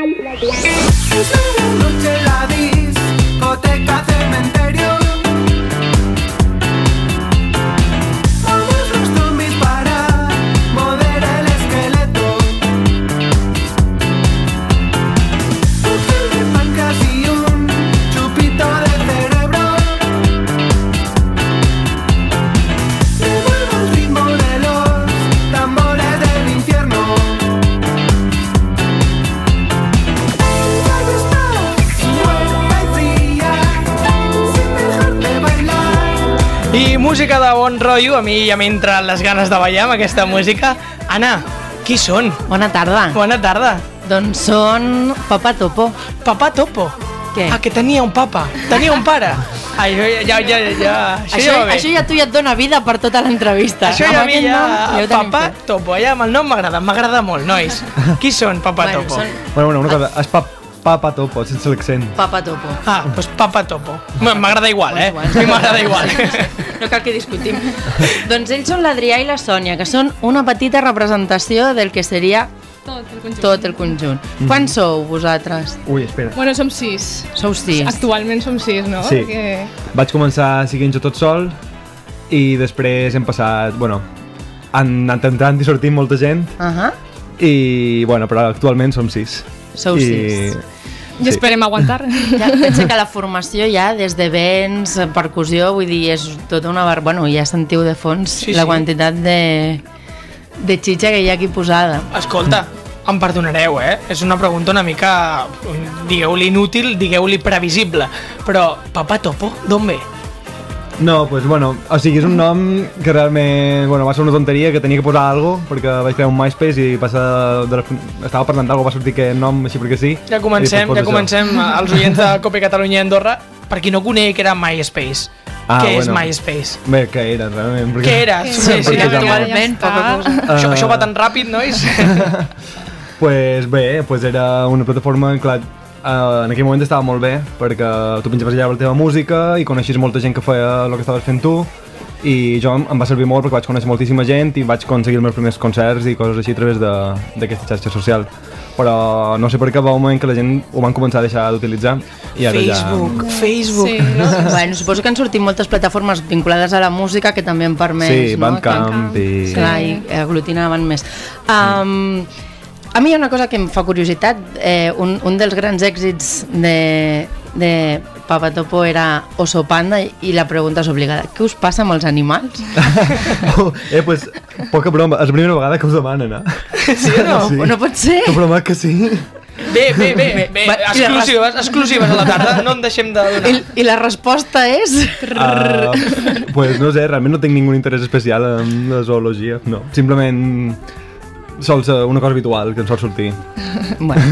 Noche en la discoteca cementerio. Vamos los zombies para mover el esqueleto. Un gel de pancas y un chupito de cerebro. Revuelvo el ritmo de los tambores del infierno. I música de bon rotllo, a mi ja m'entren les ganes de ballar amb aquesta música. Anna, qui són? Bona tarda. Bona tarda. Doncs són Papa Topo. Papa Topo? Què? Ah, que tenia un papa, tenia un pare. Ai, ja, això va bé. Això ja tu ja et dona vida per tota l'entrevista. Això ja a mi aquest nom ja... ho tenim Papa fet. Topo, ja amb el nom m'agrada molt, nois. Qui són Papa Topo? Bueno, una cosa, és Papa Topo, sense l'accent. Papa Topo. Ah, doncs Papa Topo. M'agrada igual, eh? A mi m'agrada igual. No cal que discutim. Doncs ells són l'Adrià i la Sònia, que són una petita representació del que seria tot el conjunt. Quants sou vosaltres? Ui, espera. Bueno, som 6. Sou 6. Actualment som 6, no? Sí. Que... Vaig començar siguent jo tot sol i després hem passat, bueno, han anat entrant i sortint molta gent i, bueno, però actualment som 6. Sou 6. I esperem aguantar. Ja, pensa que la formació ja, des de vents, percussió, vull dir, és tota una... Bueno, ja sentiu de fons la quantitat de xitxa que hi ha aquí posada. Escolta, em perdonareu, és una pregunta una mica, digueu-li inútil, digueu-li previsible, però Papa Topo, d'on ve? No, pues bueno, o sigui, és un nom que realment, bueno, va ser una tonteria, que tenia que posar alguna cosa, perquè vaig crear un MySpace i estava parlant d'alguna cosa, va sortir aquest nom així perquè sí. Ja comencem, els oients de Cope Catalunya i Andorra, per qui no coneix que era MySpace. Què és MySpace? Bé, què era, realment? Què era? Sí, actualment, poca cosa. Això va tan ràpid, nois? Pues bé, era una plataforma, clar, en aquell moment estava molt bé perquè tu penjaves allà la teva música i coneixies molta gent que feia el que estaves fent tu i jo em va servir molt perquè vaig conèixer moltíssima gent i vaig aconseguir els meus primers concerts i coses així a través d'aquesta xarxa social, però no sé per què va un moment que la gent ho van començar a deixar d'utilitzar i ara Facebook. Sí, no? Bueno, suposo que han sortit moltes plataformes vinculades a la música que també han permès, sí, Bandcamp i... Clar, i aglutinaven més. A mi hi ha una cosa que em fa curiositat. Un dels grans èxits de Papa Topo era Oso Panda i la pregunta és obligada. Què us passa amb els animals? Pues, poca broma, és la primera vegada que us demanen, Sí o no? Sí. No pot ser? T'ho promet que sí. Bé, exclusives a la tarda, no en deixem de donar. I la resposta és? Pues no sé, realment no tinc ningú interès especial en la zoologia, no. Simplement sol ser una cosa habitual que em sol sortir. Bueno.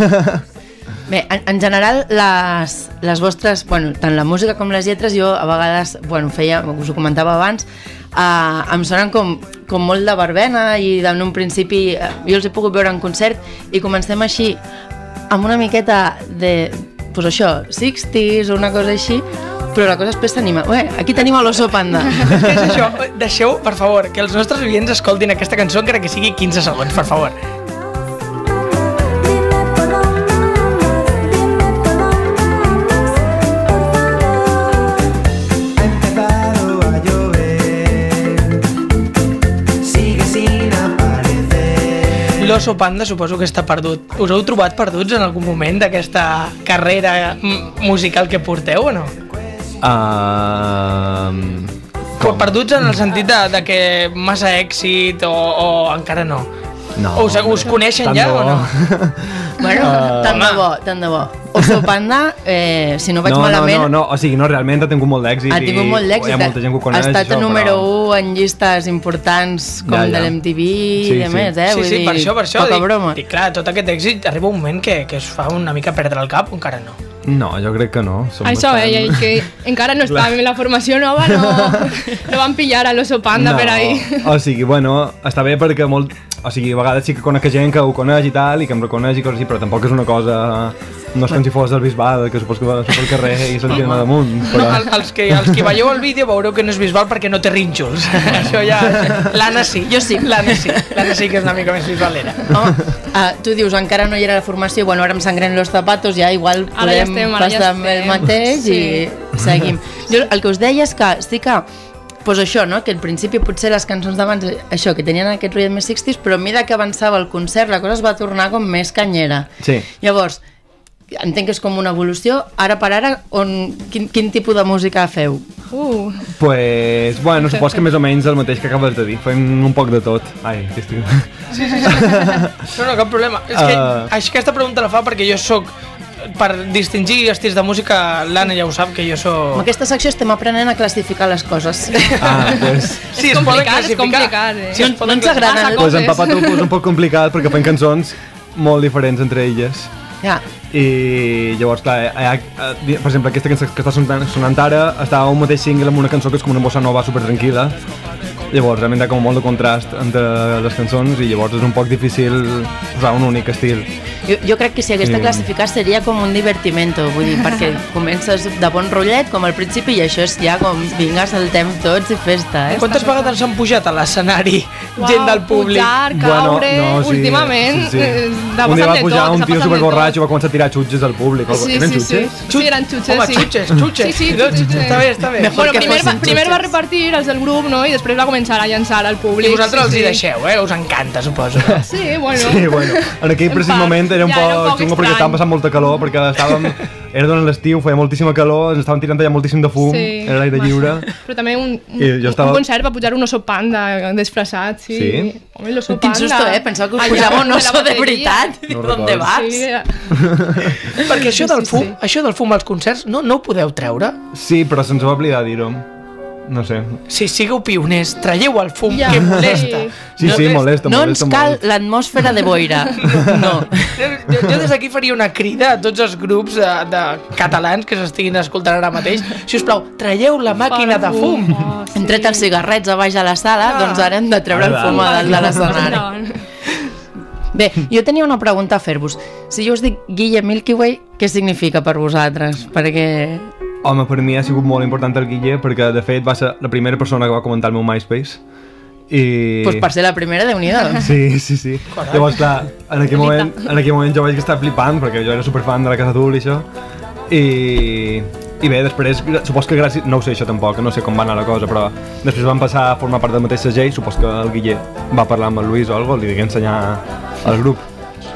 Bé, en general les vostres, bueno, tant la música com les lletres, jo a vegades, bueno, us ho comentava abans, em sonen com molt de verbena i en un principi jo els he pogut veure en concert i comencem així amb una miqueta de, pues això, 60s o una cosa així, però la cosa després s'anima. Aquí tenim l'Oso Panda. Què és això? Deixeu, per favor, que els nostres oients escoltin aquesta cançó encara que sigui 15 segons, per favor. L'Oso Panda suposo que està perdut. Us heu trobat perduts en algun moment d'aquesta carrera musical que porteu o no? Perduts en el sentit de que massa èxit o encara no? No. Us coneixen ja o no? Bueno, tant de bo. Oso Panda, si no vaig malament... No, o sigui, no, realment ha tingut molt d'èxit. Ha tingut molt d'èxit. Hi ha molta gent que ho coneix. Ha estat número 1 en llistes importants com de l'MTV i de més, Sí, per això. Poca broma. I clar, tot aquest èxit arriba un moment que es fa una mica perdre el cap o encara no? No, jo crec que no. Això, que encara no estàvem en la formació nova, no van pillar a l'Oso Panda per ahí. O sigui, bueno, està bé perquè molt... O sigui, a vegades sí que conec gent que ho coneix i tal, i que em reconeix i coses així, però tampoc és una cosa No és com si fos el Bisbal, que supos que va pel carrer i se'l tiren a damunt. No, Però... els que veieu el vídeo veureu que no és Bisbal perquè no té rínxols. Això ja... L'Anna sí. Jo sí. L'Anna sí que és una mica més bisbalera. Home, tu dius, encara no hi era la formació, bueno, ara em sangren los zapatos, ja igual Ara ja podem estem, ara ja passar amb el estem. mateix Sí. i seguim. Jo el que us deia és que sí que pues això, no? Que al principi potser les cançons d'abans, això, que tenien aquest rotllet més 60s, però a mesura que avançava el concert la cosa es va tornar com més canyera. Sí. Llavors, entenc que és com una evolució. Ara per ara, quin tipus de música feu? Pues, bueno, supos que més o menys el mateix que acabes de dir. Fem un poc de tot. Ai, que estic... No, cap problema. És que aquesta pregunta la fa perquè jo sóc... Per distingir estils de música, l'Anna ja ho sap, que jo En sóc... aquesta secció estem aprenent a classificar les coses. Ah, pues... Sí, És es poden complicat, és classificar. complicat, Sí, es No poden ens agrada. Massa Pues en coses. Papa Topo és un poc complicat perquè fem cançons molt diferents entre elles. Ja. I llavors, clar, per exemple, aquesta cançó que està sonant ara està un mateix single amb una cançó que és com una bossa nova super tranquil·la. Llavors, realment hi ha com molt de contrast entre les cançons i llavors és un poc difícil posar un únic estil. Jo crec que si hagués de classificar seria com un divertimento, vull dir, perquè comences de bon rotllet com al principi i això és ja com vinga, saltem tots i festa, eh? Quantes vegades s'han pujat a l'escenari gent del públic? Pujar, caure, últimament, Un dia va pujar un tio superborratxo i va començar a tirar xutxes al públic. Sí, Eren sí, sí. xutxes? Sí, eren xutxes, Home, sí. xutxes. Sí, sí, Doncs, xutxes. està bé, està bé. Mejor Bueno, que primer fossin va xutxes. repartir els del grup, no? I després va començar a llançar al públic. I vosaltres els sí, hi sí. deixeu, us encanta, suposo. Sí, bueno. Sí, bueno, en aquell precís part, moment era un ja era un poc poc xungo perquè estrany. estàvem passant molta calor, perquè era durant l'estiu, feia moltíssima calor, ens estaven tirant allà moltíssim de fum, Sí, era l'aire massa. lliure. Però també I jo estava- un concert va pujar un oso panda disfressat, sí. Sí? Home, l'oso Quin panda. susto, pensava que us Allà pujava un de la oso de bateria. veritat. No ¿Dónde recordo. vas? Sí, Perquè això del sí, fum, sí. això del fum als concerts, no ho podeu treure? Sí, però se'ns va oblidar dir-ho. No sé. Si sigueu pioners, traieu el fum, Ja, que molesta. Sí, sí, molesta, No ens molesta cal molt. l'atmosfera de boira. No. Jo des d'aquí faria una crida a tots els grups de catalans que s'estiguin escoltant ara mateix. Si us plau, traieu la màquina de fum. Oh, sí. Hem tret els cigarrets a baix de la sala, doncs ara hem de treure el fum a dalt de l'escenari. Endavant. Bé, jo tenia una pregunta a fer-vos. Si jo us dic Guille Milky Way, què significa per vosaltres? Perquè... Home, per mi ha sigut molt important el Guille, perquè de fet va ser la primera persona que va comentar el meu MySpace. I... Pues per ser la primera, Déu-n'hi-do. Sí, sí, sí. Llavors, clar, en aquell moment jo vaig estar flipant, perquè jo era superfan de la Casa Azul i això. I bé, després, supos que gràcies... No ho sé això tampoc, no sé com va anar la cosa, però després van passar a formar part del mateix segell, supos que el Guille va parlar amb el Luis o alguna cosa, li degué ensenyar al grup.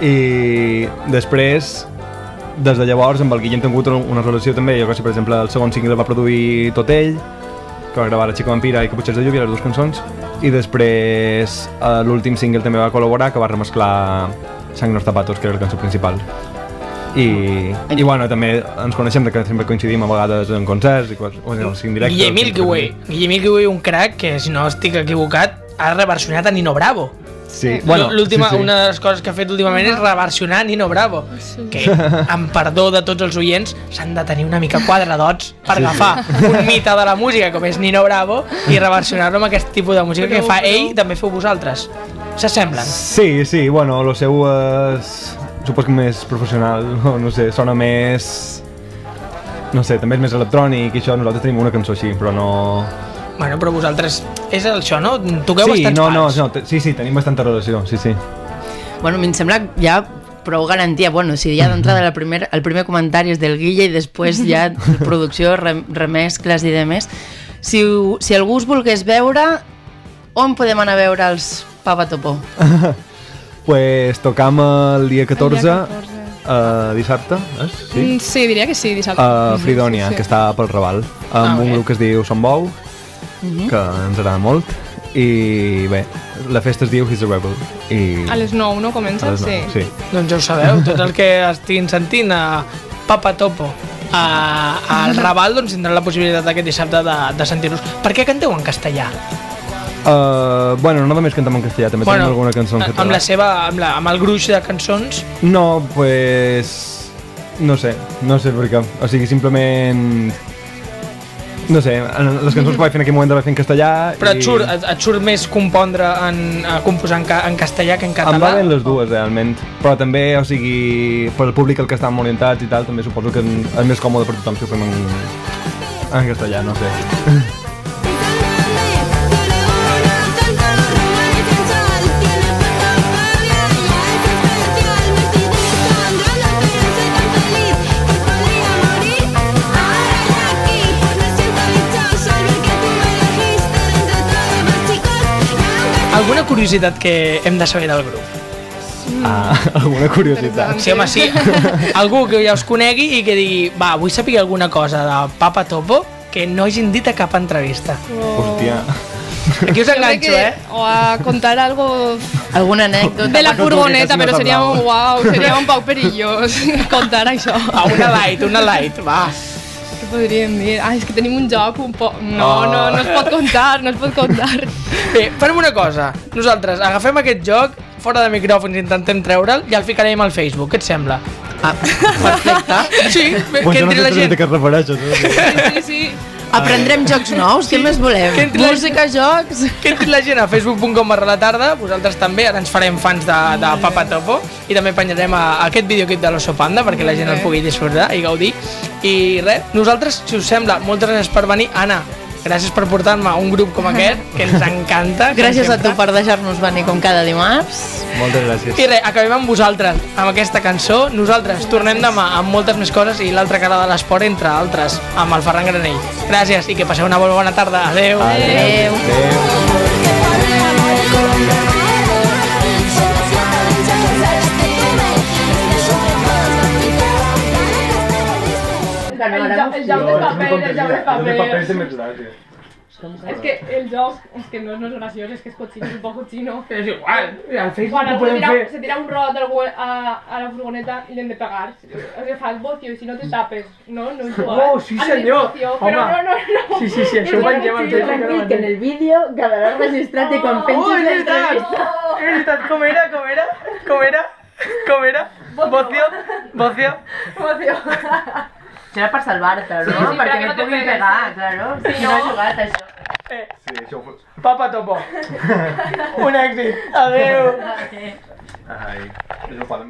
I després, des de llavors, amb el Guille hem tingut una relació també, jo que sé, per exemple, el segon single el va produir tot ell, que va gravar La xica vampira i Caputxers de lluvia, les dues cançons, i després l'últim single també va col·laborar, que va remesclar Sang en los zapatos, que era la cançó principal. I bueno, també ens coneixem que sempre coincidim a vegades en concerts i coses, o en els indirectes. Guille Milky Way. Guille Milky Way, un crack que, si no estic equivocat, ha reversionat a Nino Bravo. Sí, bueno, L'última, sí, sí. una de les coses que ha fet últimament és reversionar Nino Bravo, que, amb perdó de tots els oients, s'han de tenir una mica quadradots per agafar un mite de la música com és Nino Bravo i reversionar-lo amb aquest tipus de música que fa ell, també feu vosaltres. S'assemblen. Sí, sí, bueno, lo seu és... Supos que més professional, no sé, sona més... No sé, també és més electrònic i això, nosaltres tenim una cançó així, però no... Bueno, però vosaltres, és això, no? Toqueu Sí, bastants pals. sí, tenim bastanta relació, sí, sí. Bueno, a mi em sembla ja prou garantia. Bueno, si ja d'entrada el primer comentari és del Guille i després ja producció, remescles i demés. Si algú us volgués veure, on podem anar a veure els Papa Topo? Pues tocam el dia 14, dissabte, sí? Sí, diria que sí, dissabte. A Fridònia, Sí. que està pel Raval, amb un grup que es diu Son Bou, que ens agrada molt, i bé, la festa es diu He's a Rebel. I... A les 9, no? Comença? A les 9, sí. Doncs ja ho sabeu, tots els que estiguin sentint a Papa Topo al Raval, doncs tindran la possibilitat aquest dissabte de sentir-los. Per què canteu en castellà? Bueno, no només cantem en castellà, també tenim alguna cançó en català. Amb la seva, amb el gruix de cançons. No, pues... No sé per què. O sigui, simplement... no sé, les cançons que vaig fer en aquell moment vaig fer en castellà. Però et surt més compondre composar en castellà que en català? Em va bé les dues, realment. Però també, o sigui, per al públic al que estan orientats i tal, també suposo que és més còmode per tothom si ho fem en castellà, no sé. Alguna curiositat que hem de saber del grup? Alguna curiositat. Sí, home, sí. Algú que ja us conegui i que digui, va, vull saber alguna cosa de Papa Topo que no hagin dit a cap entrevista. Hòstia. Aquí us enganxo, O a contar algo Alguna anècdota? de la no furgoneta, toques, però no seria, t'hablava. uau, seria un poc perillós contar això. Una light, va. Què podríem dir? Ai, és que tenim un joc un poc... No es pot contar, no es pot contar. Bé, farem una cosa. Nosaltres agafem aquest joc, fora de micròfons intentem treure'l i el ficarem al Facebook. Què et sembla? Ah, perfecte. Sí, bé, Pues que jo no entri sé la gent. què es refereixes. Sí. Aprendrem jocs nous, què més volem? Que entri la- Música, jocs... Que entri la gent a facebook.com/latarda, vosaltres també, ara ens farem fans de Papa Topo i també penjarem aquest videoclip de l'Oso Panda perquè la gent el pugui disfrutar i gaudir. I res, nosaltres, si us sembla, moltes gràcies per venir. Anna, gràcies per portar-me un grup com aquest, que ens encanta. com Gràcies a sempre. tu per deixar-nos venir com cada dimarts. Moltes gràcies. I res, acabem amb vosaltres, amb aquesta cançó. Nosaltres tornem demà amb moltes més coses i l'altra cara de l'esport, entre altres, amb el Ferran Granell. Gràcies i que passeu una molt bona tarda. Adéu. Adéu. El joc del paper, el joc del paper. té més gràcia. Es que el joc, es que no es gracioso, es que es cochino, es un poco cochino. És igual, al Facebook Bueno, ho podem fer. se tira un rot a la furgoneta y le han de pegar. O sea, fas bocio y si no te tapes, no es igual. Oh, sí, senyor. Pero Home. no. Sí, això ho pengem al Facebook. Tranquil, que en el vídeo quedarà registrat i quan pensis l'entrevista... És veritat, com era? Bocio. Serà per salvar-te, no? Sí, perquè perquè no no et te puguin pegues. pegar, claro. Si no ha jugat, això. Sí, això ho... Papa Topo. Un èxit. Adéu. Ai, això ho fa